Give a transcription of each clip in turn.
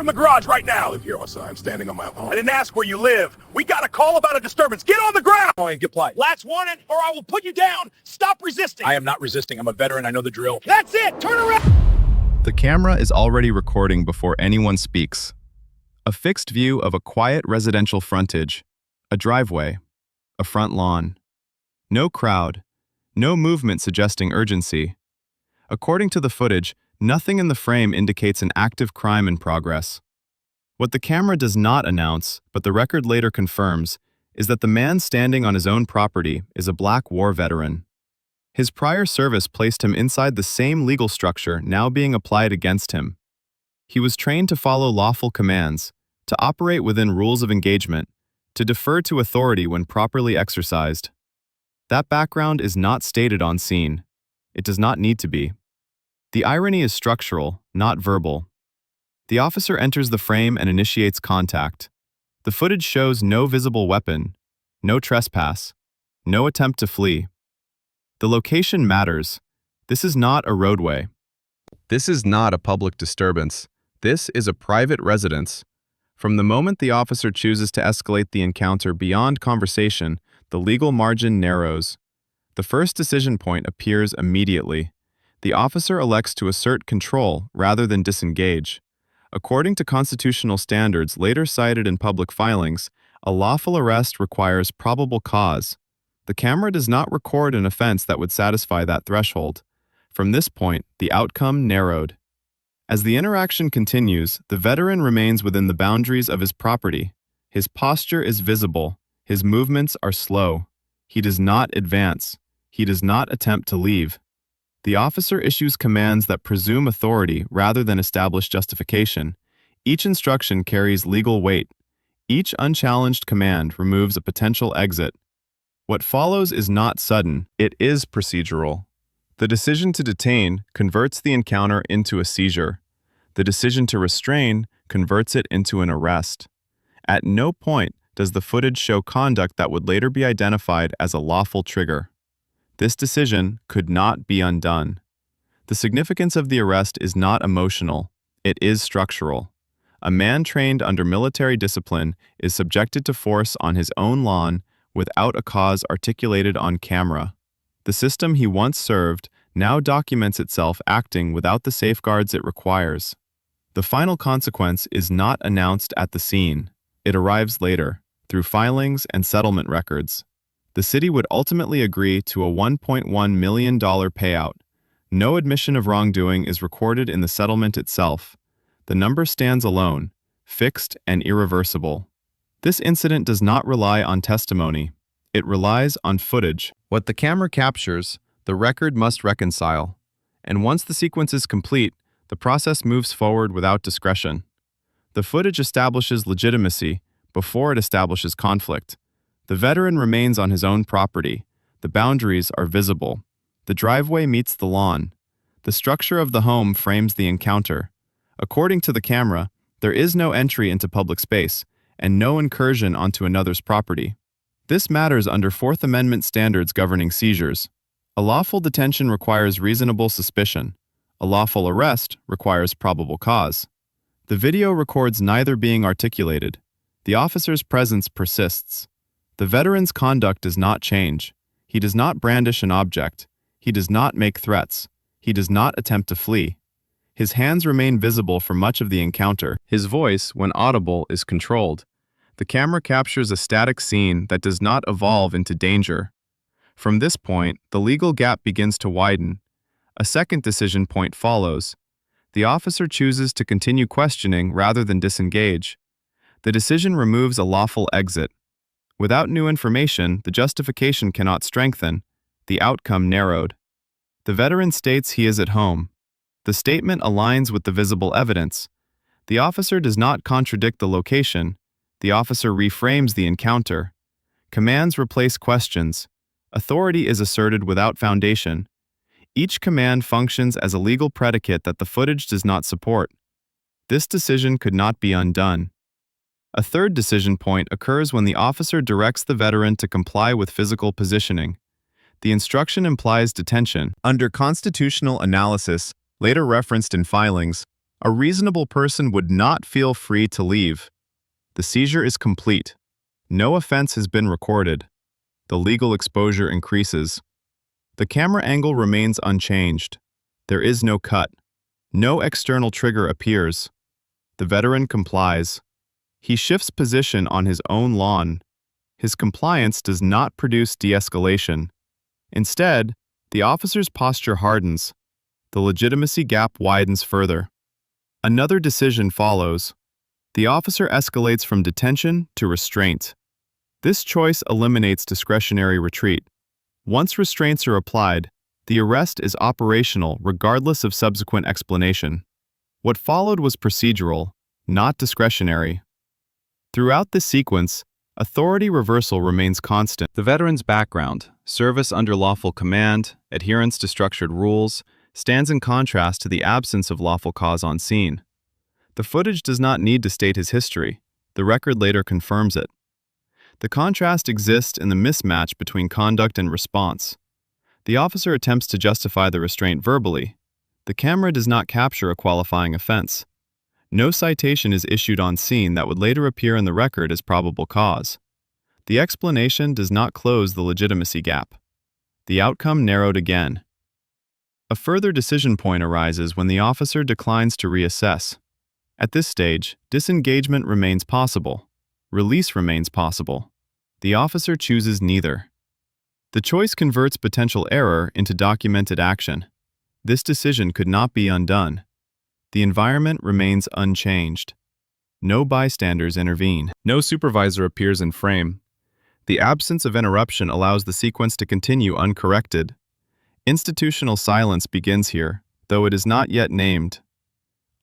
from the garage right now. I live here, also. I'm standing on my own. I didn't ask where you live. We got a call about a disturbance. Get on the ground! Oh, get plied. Last warning, or I will put you down. Stop resisting. I am not resisting. I'm a veteran. I know the drill. That's it. Turn around. The camera is already recording before anyone speaks. A fixed view of a quiet residential frontage, a driveway, a front lawn. No crowd, no movement suggesting urgency. According to the footage, nothing in the frame indicates an active crime in progress. What the camera does not announce, but the record later confirms, is that the man standing on his own property is a black war veteran. His prior service placed him inside the same legal structure now being applied against him. He was trained to follow lawful commands, to operate within rules of engagement, to defer to authority when properly exercised. That background is not stated on scene. It does not need to be. The irony is structural, not verbal. The officer enters the frame and initiates contact. The footage shows no visible weapon, no trespass, no attempt to flee. The location matters. This is not a roadway. This is not a public disturbance. This is a private residence. From the moment the officer chooses to escalate the encounter beyond conversation, the legal margin narrows. The first decision point appears immediately. The officer elects to assert control rather than disengage. According to constitutional standards later cited in public filings, a lawful arrest requires probable cause. The camera does not record an offense that would satisfy that threshold. From this point, the outcome narrowed. As the interaction continues, the veteran remains within the boundaries of his property. His posture is visible. His movements are slow. He does not advance. He does not attempt to leave. The officer issues commands that presume authority rather than establish justification. Each instruction carries legal weight. Each unchallenged command removes a potential exit. What follows is not sudden, it is procedural. The decision to detain converts the encounter into a seizure. The decision to restrain converts it into an arrest. At no point does the footage show conduct that would later be identified as a lawful trigger. This decision could not be undone. The significance of the arrest is not emotional, it is structural. A man trained under military discipline is subjected to force on his own lawn without a cause articulated on camera. The system he once served now documents itself acting without the safeguards it requires. The final consequence is not announced at the scene. It arrives later, through filings and settlement records. The city would ultimately agree to a $1.1 million payout. No admission of wrongdoing is recorded in the settlement itself. The number stands alone, fixed and irreversible. This incident does not rely on testimony. It relies on footage. What the camera captures, the record must reconcile. And once the sequence is complete, the process moves forward without discretion. The footage establishes legitimacy before it establishes conflict. The veteran remains on his own property. The boundaries are visible. The driveway meets the lawn. The structure of the home frames the encounter. According to the camera, there is no entry into public space and no incursion onto another's property. This matters under Fourth Amendment standards governing seizures. A lawful detention requires reasonable suspicion. A lawful arrest requires probable cause. The video records neither being articulated. The officer's presence persists. The veteran's conduct does not change. He does not brandish an object. He does not make threats. He does not attempt to flee. His hands remain visible for much of the encounter. His voice, when audible, is controlled. The camera captures a static scene that does not evolve into danger. From this point, the legal gap begins to widen. A second decision point follows. The officer chooses to continue questioning rather than disengage. The decision removes a lawful exit. Without new information, the justification cannot strengthen. The outcome narrowed. The veteran states he is at home. The statement aligns with the visible evidence. The officer does not contradict the location. The officer reframes the encounter. Commands replace questions. Authority is asserted without foundation. Each command functions as a legal predicate that the footage does not support. This decision could not be undone. A third decision point occurs when the officer directs the veteran to comply with physical positioning. The instruction implies detention. Under constitutional analysis, later referenced in filings, A reasonable person would not feel free to leave. The seizure is complete. No offense has been recorded. The legal exposure increases. The camera angle remains unchanged. There is no cut. No external trigger appears. The veteran complies. He shifts position on his own lawn. His compliance does not produce de-escalation. Instead, the officer's posture hardens. The legitimacy gap widens further. Another decision follows. The officer escalates from detention to restraint. This choice eliminates discretionary retreat. Once restraints are applied, the arrest is operational regardless of subsequent explanation. What followed was procedural, not discretionary. Throughout this sequence, authority reversal remains constant. The veteran's background, service under lawful command, adherence to structured rules, stands in contrast to the absence of lawful cause on scene. The footage does not need to state his history. The record later confirms it. The contrast exists in the mismatch between conduct and response. The officer attempts to justify the restraint verbally. The camera does not capture a qualifying offense. No citation is issued on scene that would later appear in the record as probable cause. The explanation does not close the legitimacy gap. The outcome narrowed again. A further decision point arises when the officer declines to reassess. At this stage, disengagement remains possible. Release remains possible. The officer chooses neither. The choice converts potential error into documented action. This decision could not be undone. The environment remains unchanged. No bystanders intervene. No supervisor appears in frame. The absence of interruption allows the sequence to continue uncorrected. Institutional silence begins here, though it is not yet named.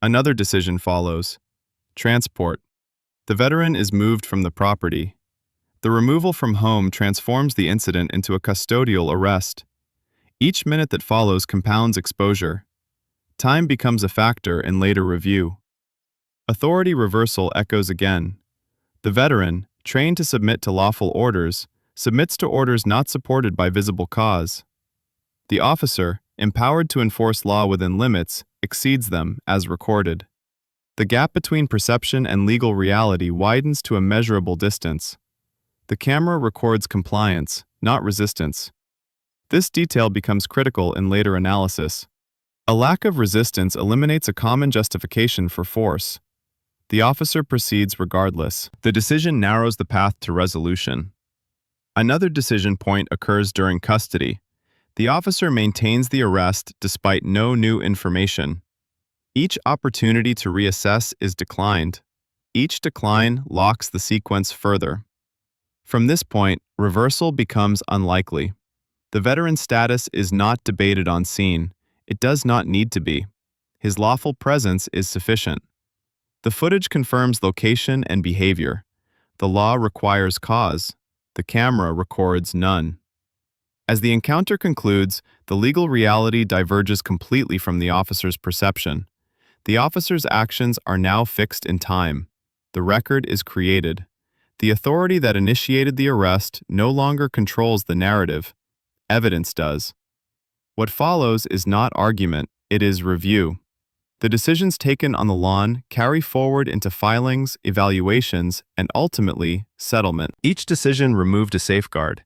Another decision follows. Transport. The veteran is moved from the property. The removal from home transforms the incident into a custodial arrest. Each minute that follows compounds exposure. Time becomes a factor in later review. Authority reversal echoes again. The veteran, trained to submit to lawful orders, submits to orders not supported by visible cause. The officer, empowered to enforce law within limits, exceeds them, as recorded. The gap between perception and legal reality widens to a measurable distance. The camera records compliance, not resistance. This detail becomes critical in later analysis. A lack of resistance eliminates a common justification for force. The officer proceeds regardless. The decision narrows the path to resolution. Another decision point occurs during custody. The officer maintains the arrest despite no new information. Each opportunity to reassess is declined. Each decline locks the sequence further. From this point, reversal becomes unlikely. The veteran's status is not debated on scene. It does not need to be. His lawful presence is sufficient. The footage confirms location and behavior. The law requires cause. The camera records none. As the encounter concludes, the legal reality diverges completely from the officer's perception. The officer's actions are now fixed in time. The record is created. The authority that initiated the arrest no longer controls the narrative. Evidence does. What follows is not argument, it is review. The decisions taken on the lawn carry forward into filings, evaluations, and ultimately, settlement. Each decision removed a safeguard.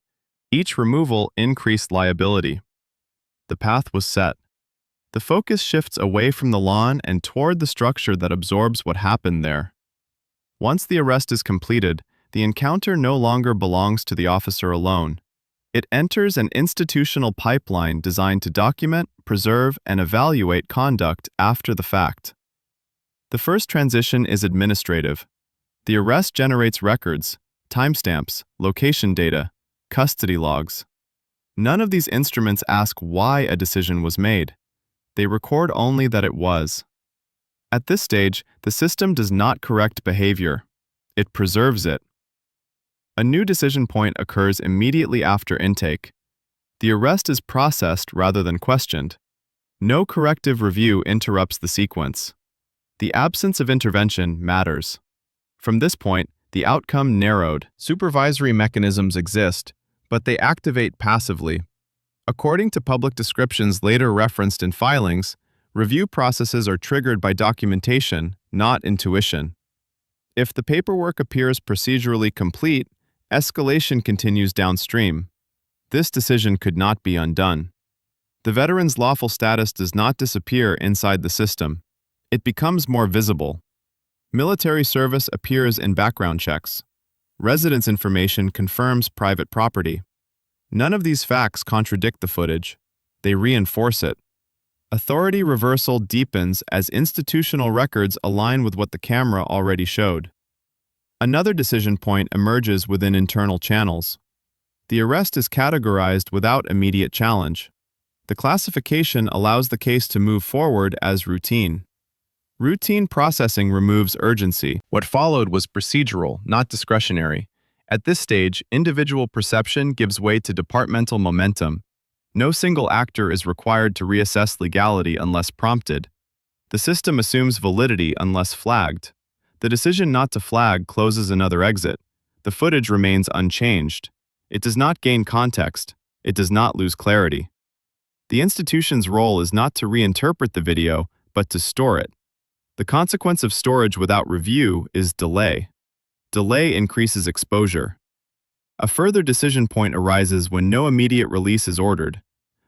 Each removal increased liability. The path was set. The focus shifts away from the lawn and toward the structure that absorbs what happened there. Once the arrest is completed, the encounter no longer belongs to the officer alone. It enters an institutional pipeline designed to document, preserve, and evaluate conduct after the fact. The first transition is administrative. The arrest generates records, timestamps, location data, custody logs. None of these instruments ask why a decision was made. They record only that it was. At this stage, the system does not correct behavior. It preserves it. A new decision point occurs immediately after intake. The arrest is processed rather than questioned. No corrective review interrupts the sequence. The absence of intervention matters. From this point, the outcome narrowed. Supervisory mechanisms exist, but they activate passively. According to public descriptions later referenced in filings, Review processes are triggered by documentation, not intuition. If the paperwork appears procedurally complete, escalation continues downstream. This decision could not be undone. The veteran's lawful status does not disappear inside the system. It becomes more visible. Military service appears in background checks. Residence information confirms private property. None of these facts contradict the footage. They reinforce it. Authority reversal deepens as institutional records align with what the camera already showed. Another decision point emerges within internal channels. The arrest is categorized without immediate challenge. The classification allows the case to move forward as routine. Routine processing removes urgency. What followed was procedural, not discretionary. At this stage, individual perception gives way to departmental momentum. No single actor is required to reassess legality unless prompted. The system assumes validity unless flagged. The decision not to flag closes another exit. The footage remains unchanged. It does not gain context. It does not lose clarity. The institution's role is not to reinterpret the video, but to store it. The consequence of storage without review is delay. Delay increases exposure. A further decision point arises when no immediate release is ordered.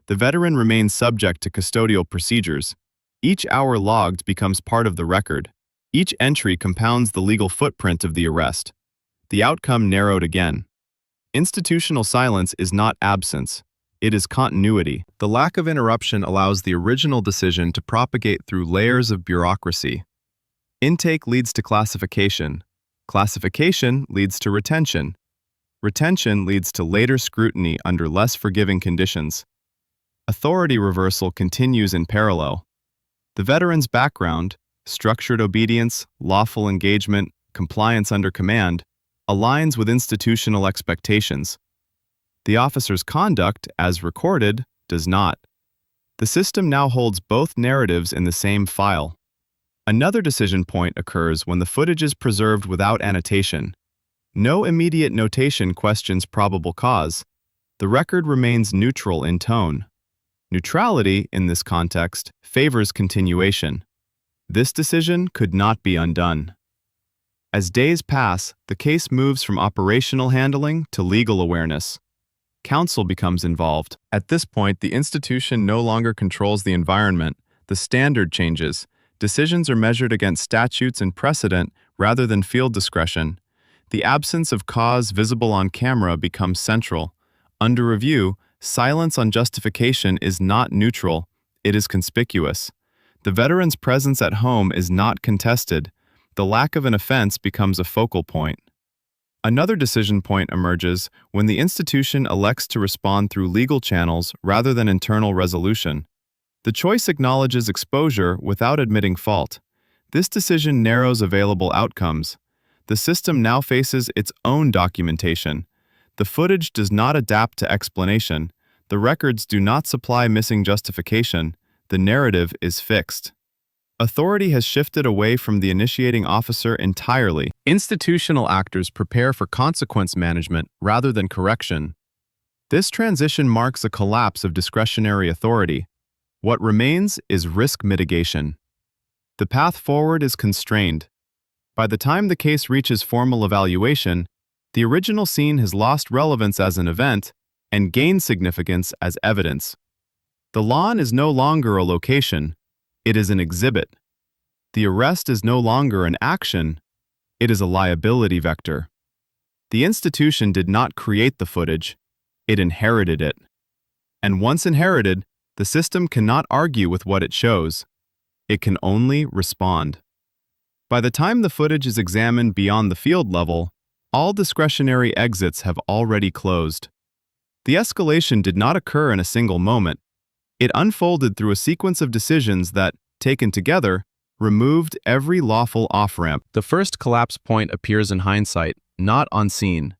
The veteran remains subject to custodial procedures. Each hour logged becomes part of the record. Each entry compounds the legal footprint of the arrest. The outcome narrowed again. Institutional silence is not absence. It is continuity. The lack of interruption allows the original decision to propagate through layers of bureaucracy. Intake leads to classification. Classification leads to retention. Retention leads to later scrutiny under less forgiving conditions. Authority reversal continues in parallel. The veteran's background, structured obedience, lawful engagement, compliance under command, aligns with institutional expectations. The officer's conduct, as recorded, does not. The system now holds both narratives in the same file. Another decision point occurs when the footage is preserved without annotation. No immediate notation questions probable cause. The record remains neutral in tone. Neutrality, in this context, favors continuation. This decision could not be undone. As days pass, the case moves from operational handling to legal awareness. Counsel becomes involved. At this point, the institution no longer controls the environment. The standard changes. Decisions are measured against statutes and precedent rather than field discretion. The absence of cause visible on camera becomes central. Under review, silence on justification is not neutral. It is conspicuous. The veteran's presence at home is not contested. The lack of an offense becomes a focal point. Another decision point emerges when the institution elects to respond through legal channels rather than internal resolution. The choice acknowledges exposure without admitting fault. This decision narrows available outcomes. The system now faces its own documentation. The footage does not adapt to explanation. The records do not supply missing justification. The narrative is fixed. Authority has shifted away from the initiating officer entirely. Institutional actors prepare for consequence management rather than correction. This transition marks a collapse of discretionary authority. What remains is risk mitigation. The path forward is constrained. By the time the case reaches formal evaluation, the original scene has lost relevance as an event and gained significance as evidence. The lawn is no longer a location. It is an exhibit. The arrest is no longer an action. It is a liability vector. The institution did not create the footage. It inherited it. And once inherited, the system cannot argue with what it shows. It can only respond. By the time the footage is examined beyond the field level, all discretionary exits have already closed. The escalation did not occur in a single moment. It unfolded through a sequence of decisions that, taken together, removed every lawful off-ramp. The first collapse point appears in hindsight, not on scene.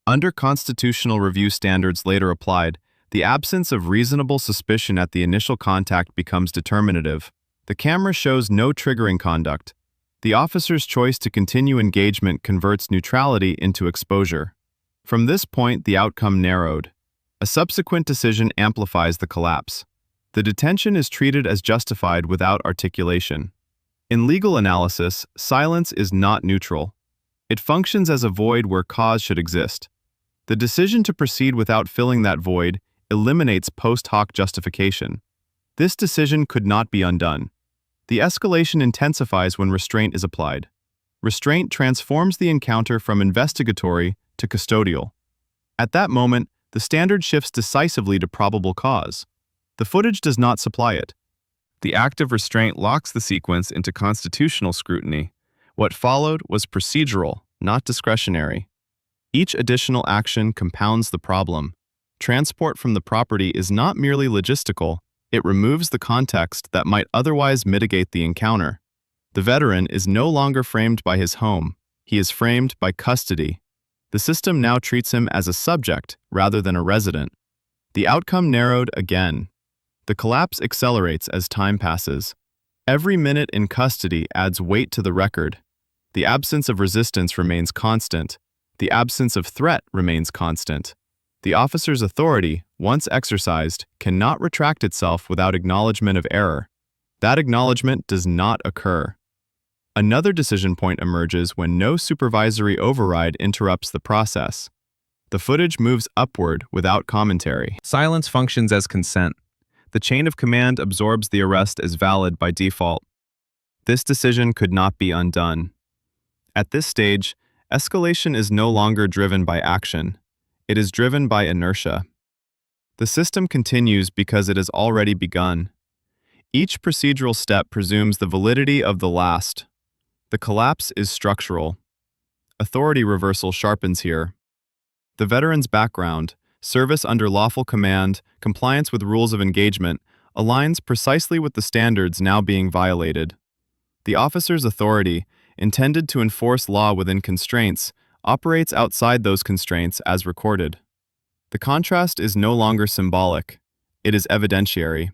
Under constitutional review standards later applied, the absence of reasonable suspicion at the initial contact becomes determinative. The camera shows no triggering conduct. The officer's choice to continue engagement converts neutrality into exposure. From this point, the outcome narrowed. A subsequent decision amplifies the collapse. The detention is treated as justified without articulation. In legal analysis, silence is not neutral. It functions as a void where cause should exist. The decision to proceed without filling that void eliminates post hoc justification. This decision could not be undone. The escalation intensifies when restraint is applied. Restraint transforms the encounter from investigatory to custodial. At that moment, the standard shifts decisively to probable cause. The footage does not supply it. The act of restraint locks the sequence into constitutional scrutiny. What followed was procedural, not discretionary. Each additional action compounds the problem. Transport from the property is not merely logistical, it removes the context that might otherwise mitigate the encounter. The veteran is no longer framed by his home, he is framed by custody. The system now treats him as a subject rather than a resident. The outcome narrowed again. The collapse accelerates as time passes. Every minute in custody adds weight to the record. The absence of resistance remains constant. The absence of threat remains constant. The officer's authority, once exercised, cannot retract itself without acknowledgement of error. That acknowledgement does not occur. Another decision point emerges when no supervisory override interrupts the process. The footage moves upward without commentary. Silence functions as consent. The chain of command absorbs the arrest as valid by default. This decision could not be undone. At this stage, escalation is no longer driven by action. It is driven by inertia. The system continues because it has already begun. Each procedural step presumes the validity of the last. The collapse is structural. Authority reversal sharpens here. The veteran's background, service under lawful command, compliance with rules of engagement, aligns precisely with the standards now being violated. The officer's authority, intended to enforce law within constraints, operates outside those constraints as recorded. The contrast is no longer symbolic, it is evidentiary.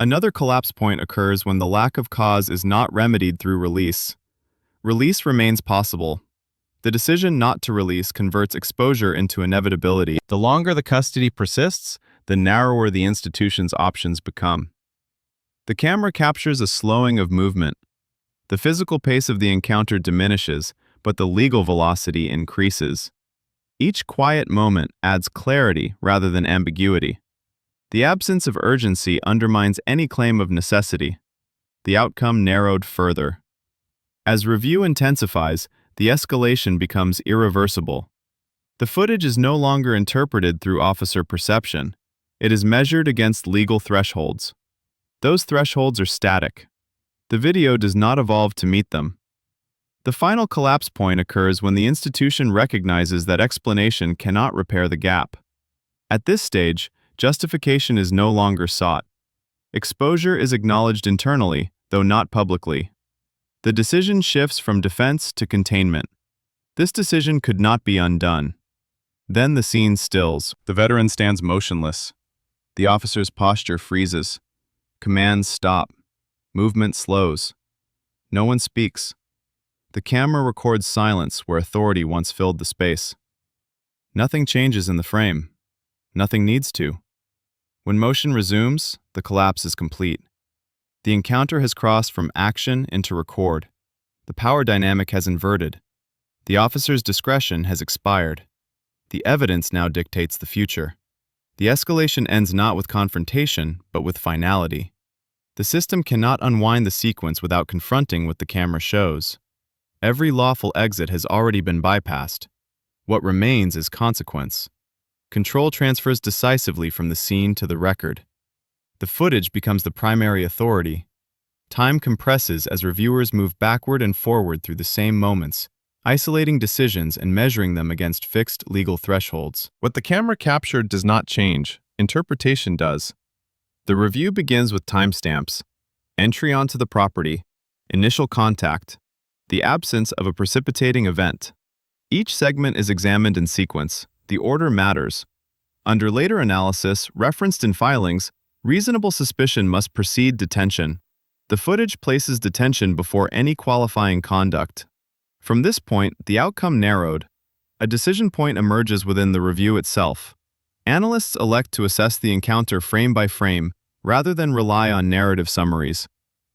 Another collapse point occurs when the lack of cause is not remedied through release. Release remains possible. The decision not to release converts exposure into inevitability. The longer the custody persists, the narrower the institution's options become. The camera captures a slowing of movement. The physical pace of the encounter diminishes, but the legal velocity increases. Each quiet moment adds clarity rather than ambiguity. The absence of urgency undermines any claim of necessity. The outcome narrowed further. As review intensifies, the escalation becomes irreversible. The footage is no longer interpreted through officer perception. It is measured against legal thresholds. Those thresholds are static. The video does not evolve to meet them. The final collapse point occurs when the institution recognizes that explanation cannot repair the gap. At this stage, justification is no longer sought. Exposure is acknowledged internally, though not publicly. The decision shifts from defense to containment. This decision could not be undone. Then the scene stills. The veteran stands motionless. The officer's posture freezes. Commands stop. Movement slows. No one speaks. The camera records silence where authority once filled the space. Nothing changes in the frame. Nothing needs to. When motion resumes, the collapse is complete. The encounter has crossed from action into record. The power dynamic has inverted. The officer's discretion has expired. The evidence now dictates the future. The escalation ends not with confrontation, but with finality. The system cannot unwind the sequence without confronting what the camera shows. Every lawful exit has already been bypassed. What remains is consequence. Control transfers decisively from the scene to the record. The footage becomes the primary authority. Time compresses as reviewers move backward and forward through the same moments, isolating decisions and measuring them against fixed legal thresholds. What the camera captured does not change, interpretation does. The review begins with timestamps, entry onto the property, initial contact, the absence of a precipitating event. Each segment is examined in sequence. The order matters. Under later analysis, referenced in filings, reasonable suspicion must precede detention. The footage places detention before any qualifying conduct. From this point, the outcome narrowed. A decision point emerges within the review itself. Analysts elect to assess the encounter frame by frame, rather than rely on narrative summaries.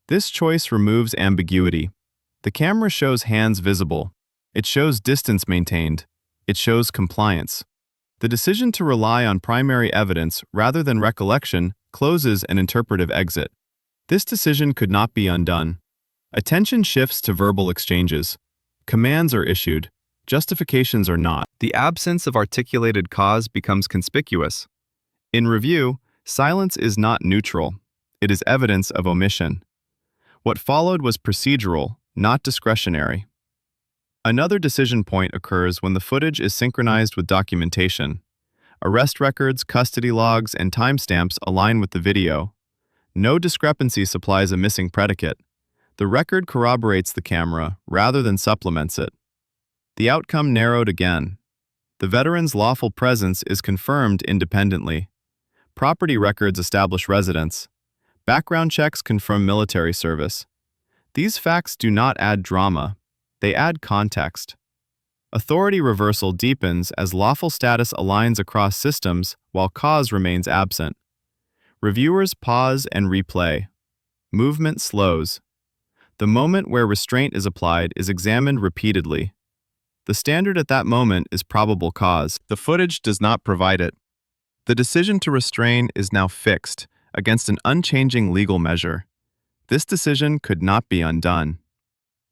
This choice removes ambiguity. The camera shows hands visible. It shows distance maintained. It shows compliance. The decision to rely on primary evidence rather than recollection closes an interpretive exit. This decision could not be undone. Attention shifts to verbal exchanges. Commands are issued. Justifications are not. The absence of articulated cause becomes conspicuous. In review, silence is not neutral. It is evidence of omission. What followed was procedural, not discretionary. Another decision point occurs when the footage is synchronized with documentation. Arrest records, custody logs, and timestamps align with the video. No discrepancy supplies a missing predicate. The record corroborates the camera rather than supplements it. The outcome narrowed again. The veteran's lawful presence is confirmed independently. Property records establish residence. Background checks confirm military service. These facts do not add drama. They add context. Authority reversal deepens as lawful status aligns across systems while cause remains absent. Reviewers pause and replay. Movement slows. The moment where restraint is applied is examined repeatedly. The standard at that moment is probable cause. The footage does not provide it. The decision to restrain is now fixed against an unchanging legal measure. This decision could not be undone.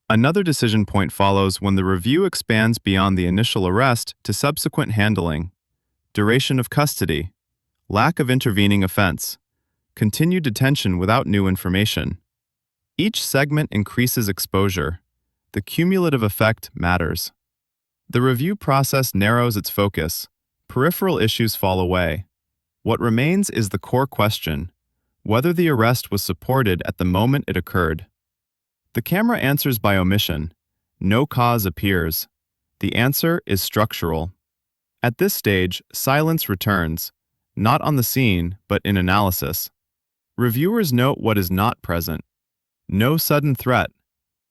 Another decision point follows when the review expands beyond the initial arrest to subsequent handling, duration of custody, lack of intervening offense, continued detention without new information. Each segment increases exposure. The cumulative effect matters. The review process narrows its focus. Peripheral issues fall away. What remains is the core question: whether the arrest was supported at the moment it occurred. The camera answers by omission. No cause appears. The answer is structural. At this stage, silence returns, not on the scene, but in analysis. Reviewers note what is not present. No sudden threat.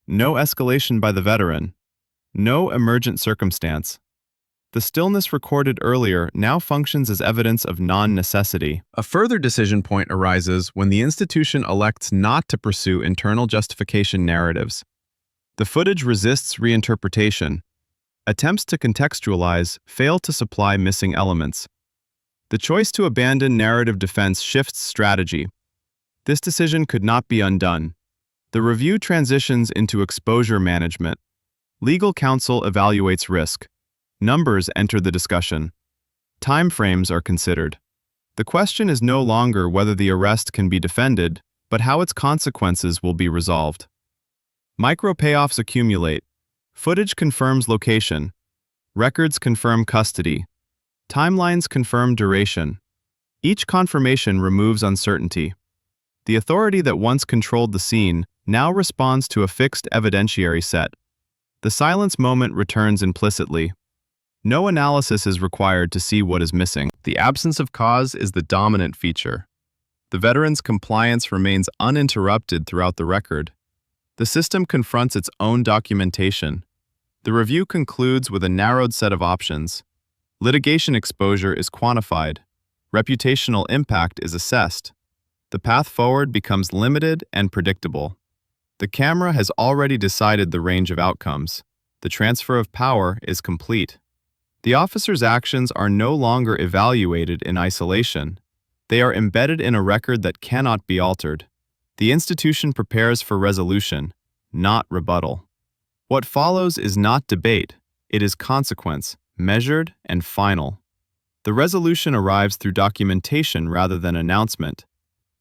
No escalation by the veteran. No emergent circumstance. The stillness recorded earlier now functions as evidence of non-necessity. A further decision point arises when the institution elects not to pursue internal justification narratives. The footage resists reinterpretation. Attempts to contextualize fail to supply missing elements. The choice to abandon narrative defense shifts strategy. This decision could not be undone. The review transitions into exposure management. Legal counsel evaluates risk. Numbers enter the discussion. Timeframes are considered. The question is no longer whether the arrest can be defended, but how its consequences will be resolved. Micro-payoffs accumulate. Footage confirms location. Records confirm custody. Timelines confirm duration. Each confirmation removes uncertainty. The authority that once controlled the scene now responds to a fixed evidentiary set. The silence moment returns implicitly. No analysis is required to see what is missing. The absence of cause is the dominant feature. The veteran's compliance remains uninterrupted throughout the record. The system confronts its own documentation. The review concludes with a narrowed set of options. Litigation exposure is quantified. Reputational impact is assessed. The path forward becomes limited and predictable. The camera has already decided the range of outcomes. The transfer of power is complete. The officer's actions are no longer evaluated in isolation. They are embedded in a record that cannot be altered. The institution prepares for resolution, not rebuttal. What follows is not debate. It is consequence, measured and final. The resolution arrives through documentation rather than announcement.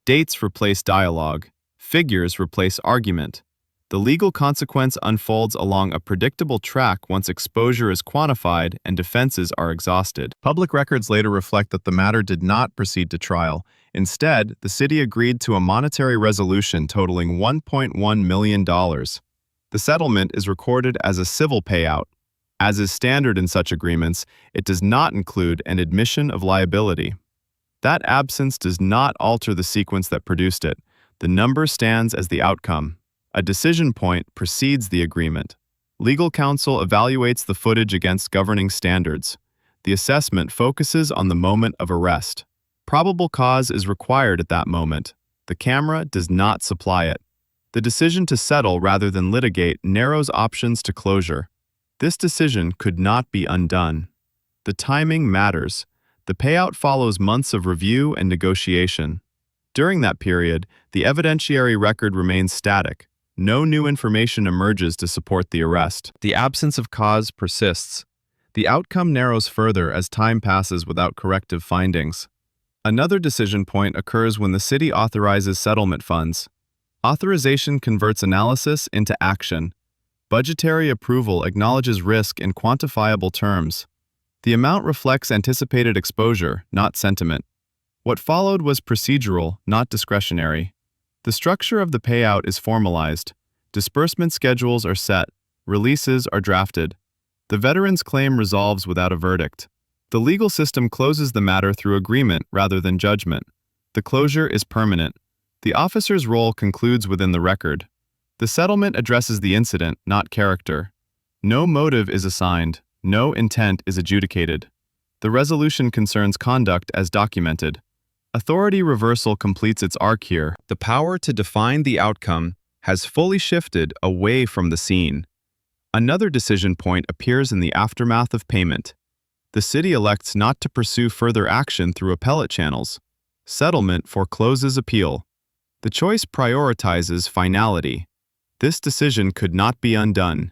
Dates replace dialogue. Figures replace argument. The legal consequence unfolds along a predictable track once exposure is quantified and defenses are exhausted. Public records later reflect that the matter did not proceed to trial. Instead, the city agreed to a monetary resolution totaling $1.1 million. The settlement is recorded as a civil payout. As is standard in such agreements, it does not include an admission of liability. That absence does not alter the sequence that produced it. The number stands as the outcome. A decision point precedes the agreement. Legal counsel evaluates the footage against governing standards. The assessment focuses on the moment of arrest. Probable cause is required at that moment. The camera does not supply it. The decision to settle rather than litigate narrows options to closure. This decision could not be undone. The timing matters. The payout follows months of review and negotiation. During that period, the evidentiary record remains static. No new information emerges to support the arrest. The absence of cause persists. The outcome narrows further as time passes without corrective findings. Another decision point occurs when the city authorizes settlement funds. Authorization converts analysis into action. Budgetary approval acknowledges risk in quantifiable terms. The amount reflects anticipated exposure, not sentiment. What followed was procedural, not discretionary. The structure of the payout is formalized. Disbursement schedules are set. Releases are drafted. The veteran's claim resolves without a verdict. The legal system closes the matter through agreement rather than judgment. The closure is permanent. The officer's role concludes within the record. The settlement addresses the incident, not character. No motive is assigned. No intent is adjudicated. The resolution concerns conduct as documented. Authority reversal completes its arc here. The power to define the outcome has fully shifted away from the scene. Another decision point appears in the aftermath of payment. The city elects not to pursue further action through appellate channels. Settlement forecloses appeal. The choice prioritizes finality. This decision could not be undone.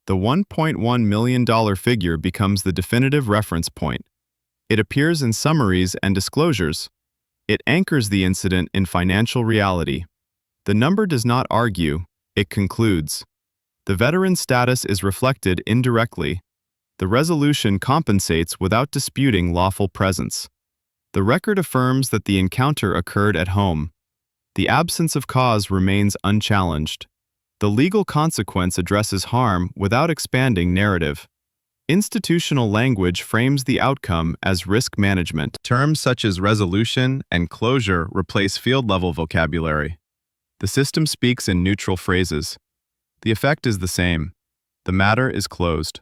The $1.1 million figure becomes the definitive reference point. It appears in summaries and disclosures. It anchors the incident in financial reality. The number does not argue, it concludes. The veteran's status is reflected indirectly. The resolution compensates without disputing lawful presence. The record affirms that the encounter occurred at home. The absence of cause remains unchallenged. The legal consequence addresses harm without expanding narrative. Institutional language frames the outcome as risk management. Terms such as resolution and closure replace field-level vocabulary. The system speaks in neutral phrases. The effect is the same. The matter is closed.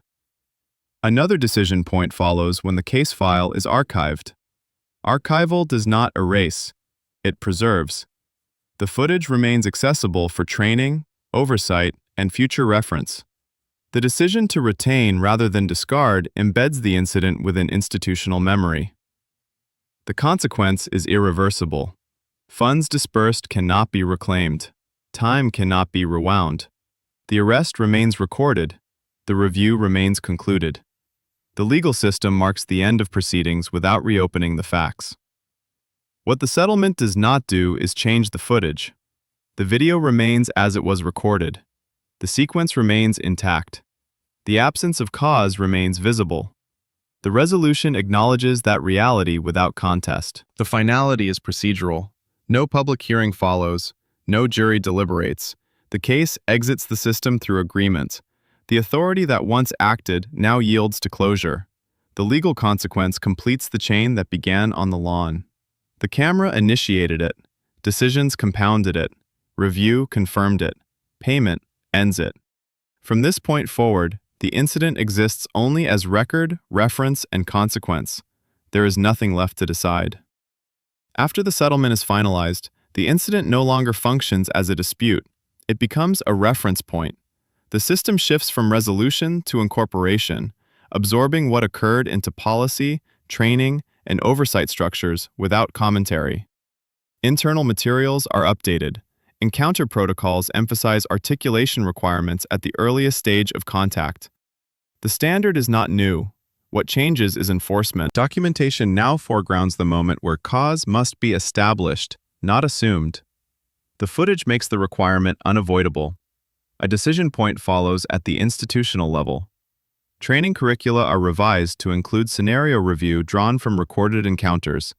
Another decision point follows when the case file is archived. Archival does not erase. It preserves. The footage remains accessible for training, oversight, and future reference. The decision to retain rather than discard embeds the incident within institutional memory. The consequence is irreversible. Funds disbursed cannot be reclaimed. Time cannot be rewound. The arrest remains recorded. The review remains concluded. The legal system marks the end of proceedings without reopening the facts. What the settlement does not do is change the footage. The video remains as it was recorded. The sequence remains intact. The absence of cause remains visible. The resolution acknowledges that reality without contest. The finality is procedural. No public hearing follows. No jury deliberates. The case exits the system through agreement. The authority that once acted now yields to closure. The legal consequence completes the chain that began on the lawn. The camera initiated it. Decisions compounded it. Review confirmed it. Payment ends it. From this point forward, the incident exists only as record, reference, and consequence. There is nothing left to decide. After the settlement is finalized, the incident no longer functions as a dispute. It becomes a reference point. The system shifts from resolution to incorporation, absorbing what occurred into policy, training, and oversight structures without commentary. Internal materials are updated. Encounter protocols emphasize articulation requirements at the earliest stage of contact. The standard is not new. What changes is enforcement. Documentation now foregrounds the moment where cause must be established, not assumed. The footage makes the requirement unavoidable. A decision point follows at the institutional level. Training curricula are revised to include scenario review drawn from recorded encounters.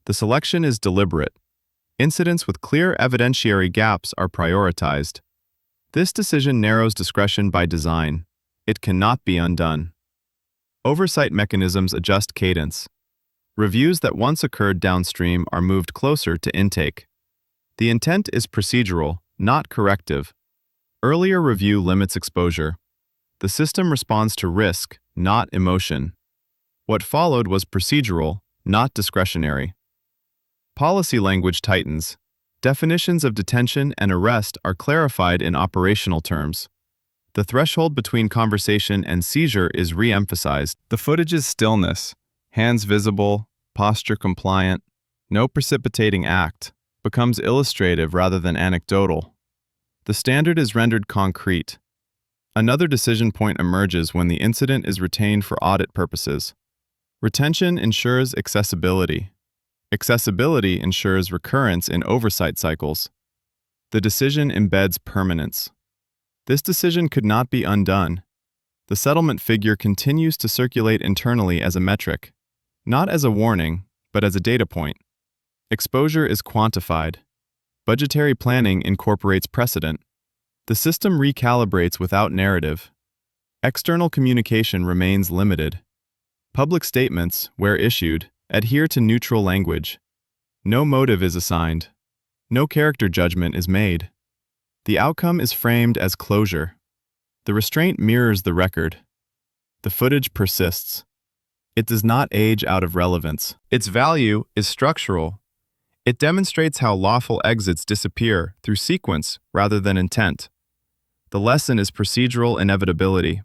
The selection is deliberate. Incidents with clear evidentiary gaps are prioritized. This decision narrows discretion by design. It cannot be undone. Oversight mechanisms adjust cadence. Reviews that once occurred downstream are moved closer to intake. The intent is procedural, not corrective. Earlier review limits exposure. The system responds to risk, not emotion. What followed was procedural, not discretionary. Policy language tightens. Definitions of detention and arrest are clarified in operational terms. The threshold between conversation and seizure is re-emphasized. The footage's stillness, hands visible, posture compliant, no precipitating act, becomes illustrative rather than anecdotal. The standard is rendered concrete. Another decision point emerges when the incident is retained for audit purposes. Retention ensures accessibility. Accessibility ensures recurrence in oversight cycles. The decision embeds permanence. This decision could not be undone. The settlement figure continues to circulate internally as a metric, not as a warning, but as a data point. Exposure is quantified. Budgetary planning incorporates precedent. The system recalibrates without narrative. External communication remains limited. Public statements, where issued, adhere to neutral language. No motive is assigned. No character judgment is made. The outcome is framed as closure. The restraint mirrors the record. The footage persists. It does not age out of relevance. Its value is structural. It demonstrates how lawful exits disappear through sequence rather than intent. The lesson is procedural inevitability.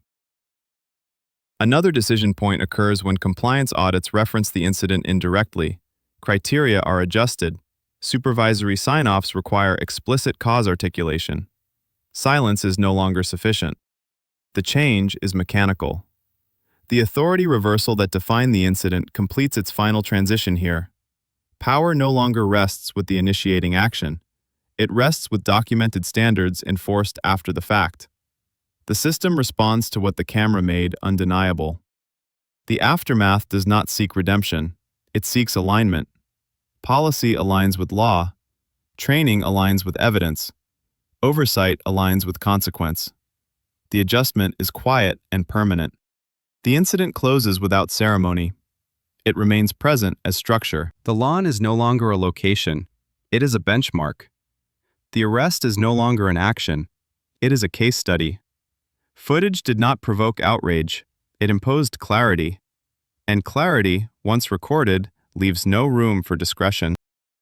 Another decision point occurs when compliance audits reference the incident indirectly. Criteria are adjusted. Supervisory sign-offs require explicit cause articulation. Silence is no longer sufficient. The change is mechanical. The authority reversal that defined the incident completes its final transition here. Power no longer rests with the initiating action. It rests with documented standards enforced after the fact. The system responds to what the camera made undeniable. The aftermath does not seek redemption. It seeks alignment. Policy aligns with law. Training aligns with evidence. Oversight aligns with consequence. The adjustment is quiet and permanent. The incident closes without ceremony. It remains present as structure. The lawn is no longer a location. It is a benchmark. The arrest is no longer an action. It is a case study. Footage did not provoke outrage. It imposed clarity. And clarity, once recorded, leaves no room for discretion.